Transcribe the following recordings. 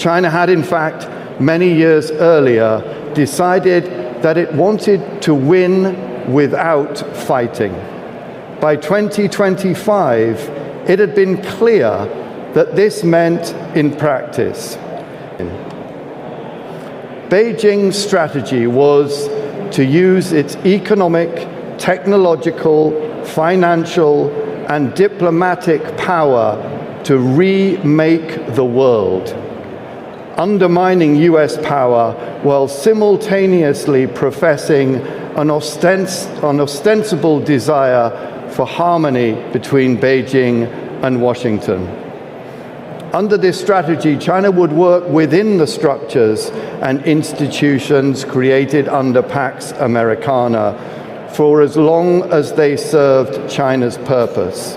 China had, in fact, many years earlier, decided that it wanted to win without fighting. By 2025, it had been clear that this meant in practice. Beijing's strategy was to use its economic, technological, financial, and diplomatic power to remake the world, undermining US power while simultaneously professing an ostensible desire for harmony between Beijing and Washington. Under this strategy, China would work within the structures and institutions created under Pax Americana for as long as they served China's purpose.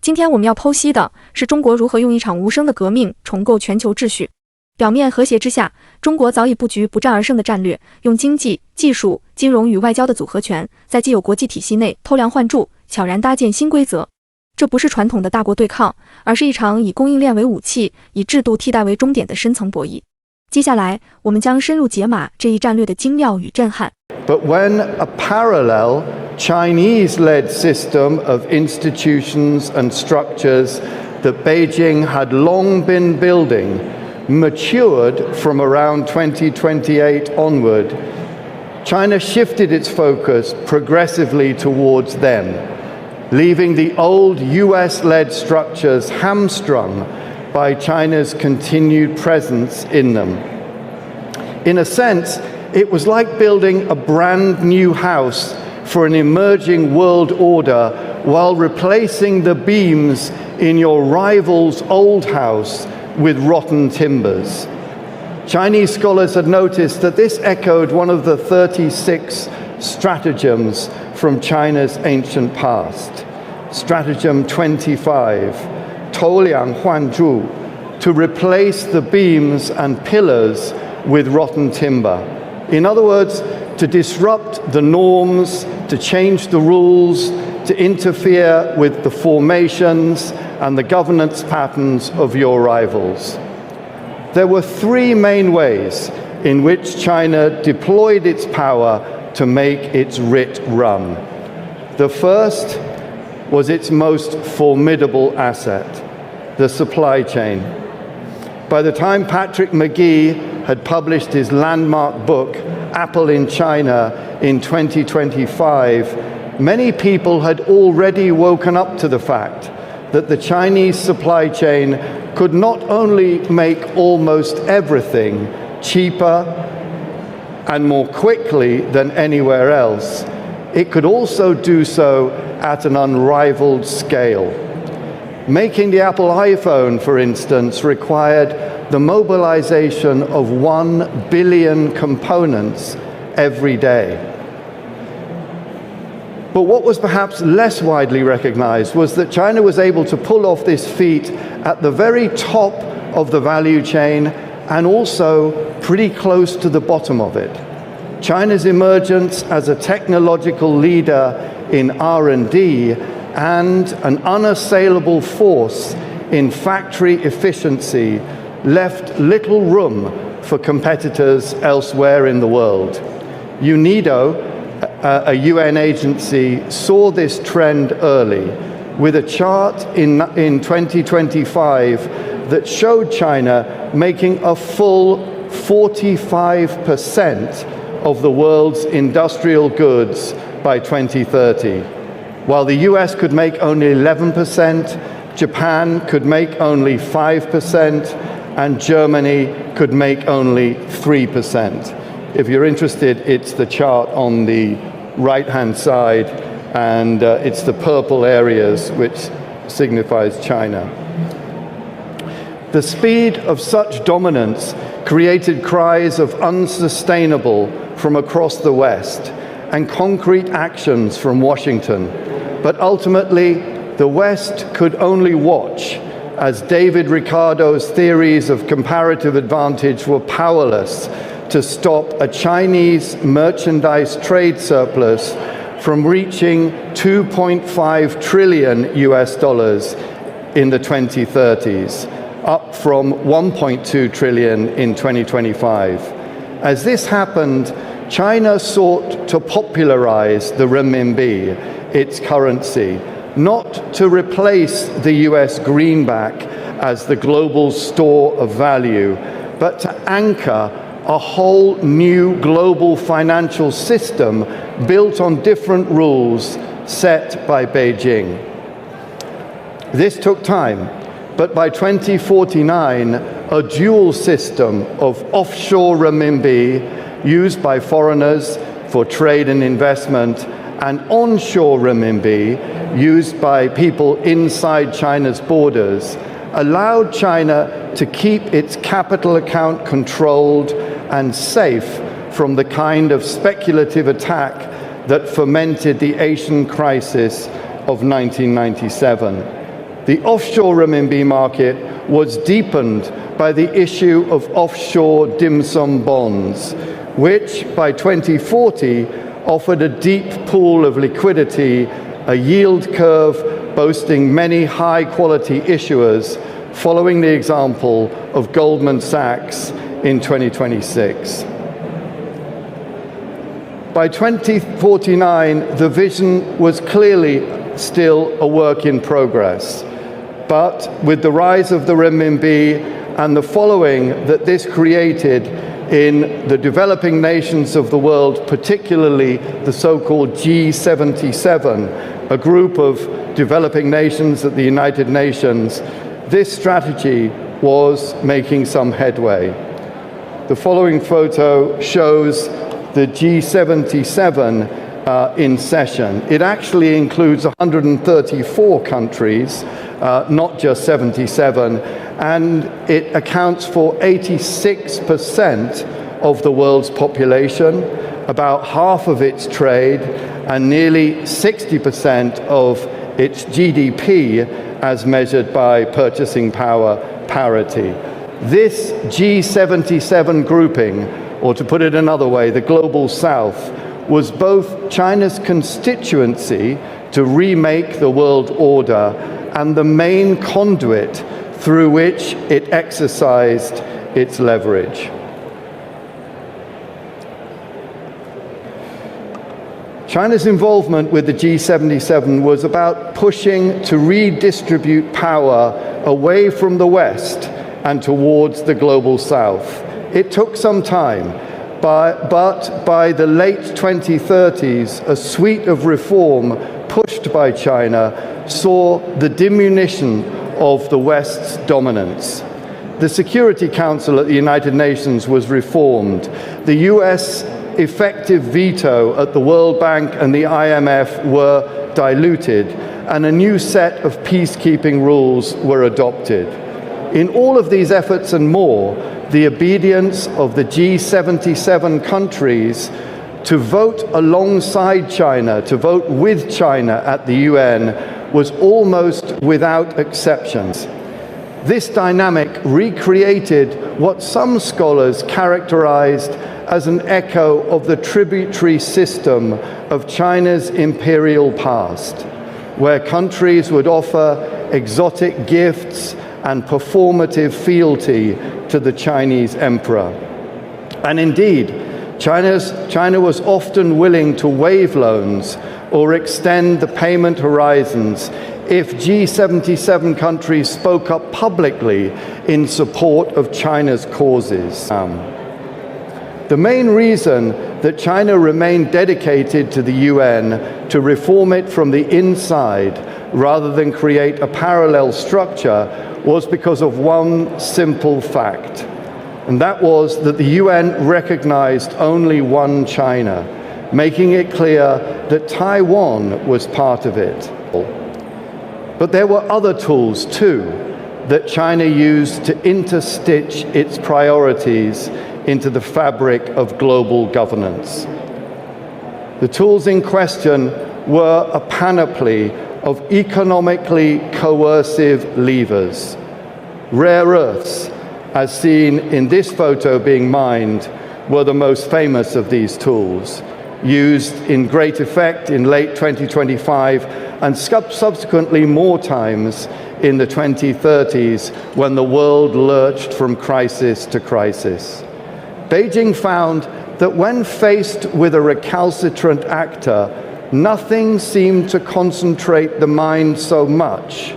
今天我们要剖析的是中国如何用一场无声的革命重构全球秩序。表面和谐之下，中国早已布局不战而胜的战略，用经济、技术、金融与外交的组合拳，在既有国际体系内偷梁换柱，悄然搭建新规则。这不是传统的大国对抗，而是一场以供应链为武器，以制度替代为终点的深层博弈。接下来，我们将深入解码这一战略的精妙与震撼。But when a parallel Chinese-led system of institutions and structures that Beijing had long been building matured from around 2028 onward, China shifted its focus progressively towards them, leaving the old US-led structures hamstrung by China's continued presence in them. In a sense, it was like building a brand new house for an emerging world order while replacing the beams in your rival's old house with rotten timbers. Chinese scholars had noticed that this echoed one of the 36 stratagems from China's ancient past. Stratagem 25, 偷梁换柱, to replace the beams and pillars with rotten timber. In other words, to disrupt the norms, to change the rules, to interfere with the formations and the governance patterns of your rivals. There were three main ways in which China deployed its power to make its writ run. The first was its most formidable asset, the supply chain. By the time Patrick McGee had published his landmark book, Apple in China, in 2025, many people had already woken up to the fact that the Chinese supply chain could not only make almost everything cheaper and more quickly than anywhere else, it could also do so at an unrivaled scale. Making the Apple iPhone, for instance, required the mobilization of 1 billion components every day. But what was perhaps less widely recognized was that China was able to pull off this feat at the very top of the value chain and also pretty close to the bottom of it. China's emergence as a technological leader in R&D and an unassailable force in factory efficiency left little room for competitors elsewhere in the world. UNIDO, a UN agency, saw this trend early with a chart in 2025 that showed China making a full 45% of the world's industrial goods by 2030. While the US could make only 11%, Japan could make only 5%, and Germany could make only 3%. If you're interested, it's the chart on the right-hand side, and it's the purple areas which signifies China. The speed of such dominance created cries of unsustainable from across the West and concrete actions from Washington. But ultimately, the West could only watch as David Ricardo's theories of comparative advantage were powerless to stop a Chinese merchandise trade surplus from reaching 2.5 trillion US dollars in the 2030s, up from 1.2 trillion in 2025. As this happened, China sought to popularize the renminbi, its currency, not to replace the US greenback as the global store of value, but to anchor a whole new global financial system built on different rules set by Beijing. This took time, but by 2049, a dual system of offshore renminbi used by foreigners for trade and investment and onshore renminbi used by people inside China's borders allowed China to keep its capital account controlled and safe from the kind of speculative attack that fomented the Asian crisis of 1997. The offshore renminbi market was deepened by the issue of offshore dim sum bonds, which by 2040 offered a deep pool of liquidity, a yield curve boasting many high-quality issuers, following the example of Goldman Sachs in 2026. By 2049, the vision was clearly still a work in progress. But with the rise of the renminbi and the following that this created in the developing nations of the world, particularly the so-called G77, a group of developing nations at the United Nations, this strategy was making some headway. The following photo shows the G77 in session. It actually includes 134 countries, not just 77, and it accounts for 86% of the world's population, about half of its trade, and nearly 60% of its GDP as measured by purchasing power parity. This G77 grouping, or to put it another way, the Global South, was both China's constituency to remake the world order and the main conduit through which it exercised its leverage. China's involvement with the G77 was about pushing to redistribute power away from the West and towards the Global South. It took some time, but by the late 2030s, a suite of reform pushed by China saw the diminution of the West's dominance. The Security Council at the United Nations was reformed. The US effective veto at the World Bank and the IMF were diluted, and a new set of peacekeeping rules were adopted. In all of these efforts and more, the obedience of the G77 countries to vote alongside China, to vote with China at the UN, was almost without exceptions. This dynamic recreated what some scholars characterized as an echo of the tributary system of China's imperial past, where countries would offer exotic gifts and performative fealty to the Chinese emperor. And indeed, China was often willing to waive loans or extend the payment horizons if G77 countries spoke up publicly in support of China's causes. The main reason that China remained dedicated to the UN to reform it from the inside rather than create a parallel structure was because of one simple fact, and that was that the UN recognized only one China, making it clear that Taiwan was part of it. But there were other tools too that China used to interstitch its priorities into the fabric of global governance. The tools in question were a panoply of economically coercive levers. Rare earths, as seen in this photo being mined, were the most famous of these tools, used in great effect in late 2025 and subsequently more times in the 2030s when the world lurched from crisis to crisis. Beijing found that when faced with a recalcitrant actor, nothing seemed to concentrate the mind so much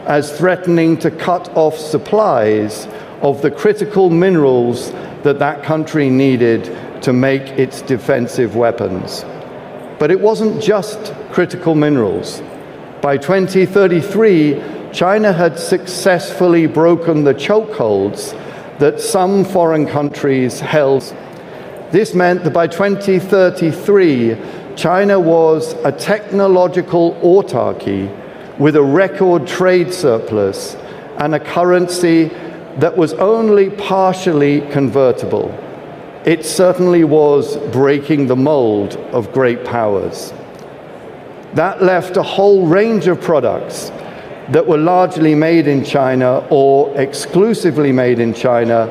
as threatening to cut off supplies of the critical minerals that country needed to make its defensive weapons. But it wasn't just critical minerals. By 2033, China had successfully broken the chokeholds that some foreign countries held. This meant that by 2033, China was a technological autarky with a record trade surplus and a currency that was only partially convertible. It certainly was breaking the mold of great powers. That left a whole range of products that were largely made in China or exclusively made in China,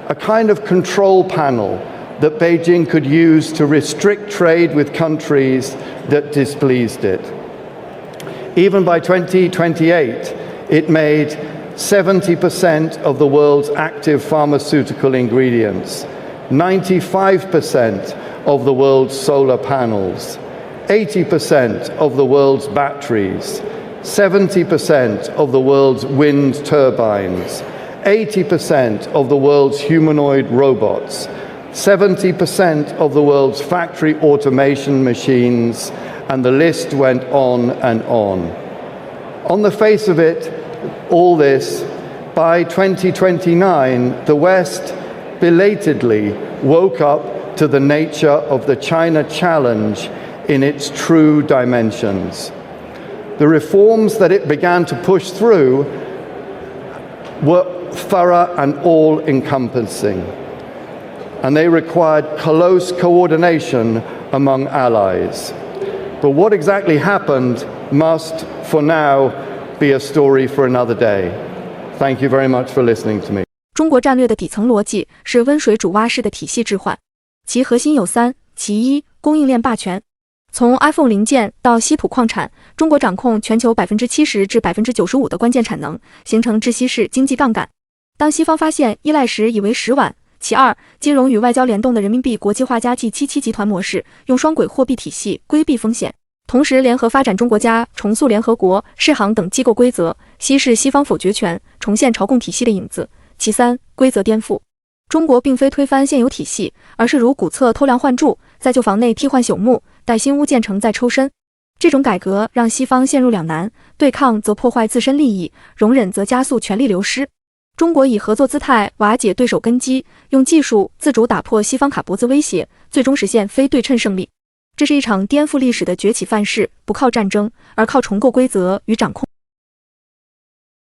a kind of control panel that Beijing could use to restrict trade with countries that displeased it. Even by 2028, it made 70% of the world's active pharmaceutical ingredients, 95% of the world's solar panels, 80% of the world's batteries, 70% of the world's wind turbines, 80% of the world's humanoid robots, 70% of the world's factory automation machines, and the list went on and on. On the face of it, all this, by 2029, the West belatedly woke up to the nature of the China challenge in its true dimensions. The reforms that it began to push through were thorough and all-encompassing, and they required close coordination among allies. But what exactly happened must, for now, be a story for another day. Thank you very much for listening to me. 中国战略的底层逻辑是温水煮蛙式的体系置换，其核心有三：其一，供应链霸权。从 iPhone 零件到稀土矿产，中国掌控全球70%至95%的关键产能，形成窒息式经济杠杆。当西方发现依赖时，以为时晚。其二，金融与外交联动的人民币国际化加 G77 集团模式，用双轨货币体系规避风险，同时联合发展中国家，重塑联合国、世行等机构规则，稀释西方否决权，重现朝贡体系的影子。其三，规则颠覆。中国并非推翻现有体系，而是如古册偷梁换柱，在旧房内替换朽木，待新屋建成再抽身。这种改革让西方陷入两难，对抗则破坏自身利益，容忍则加速权力流失。中国以合作姿态瓦解对手根基，用技术自主打破西方卡脖子威胁，最终实现非对称胜利。这是一场颠覆历史的崛起范式，不靠战争，而靠重构规则与掌控。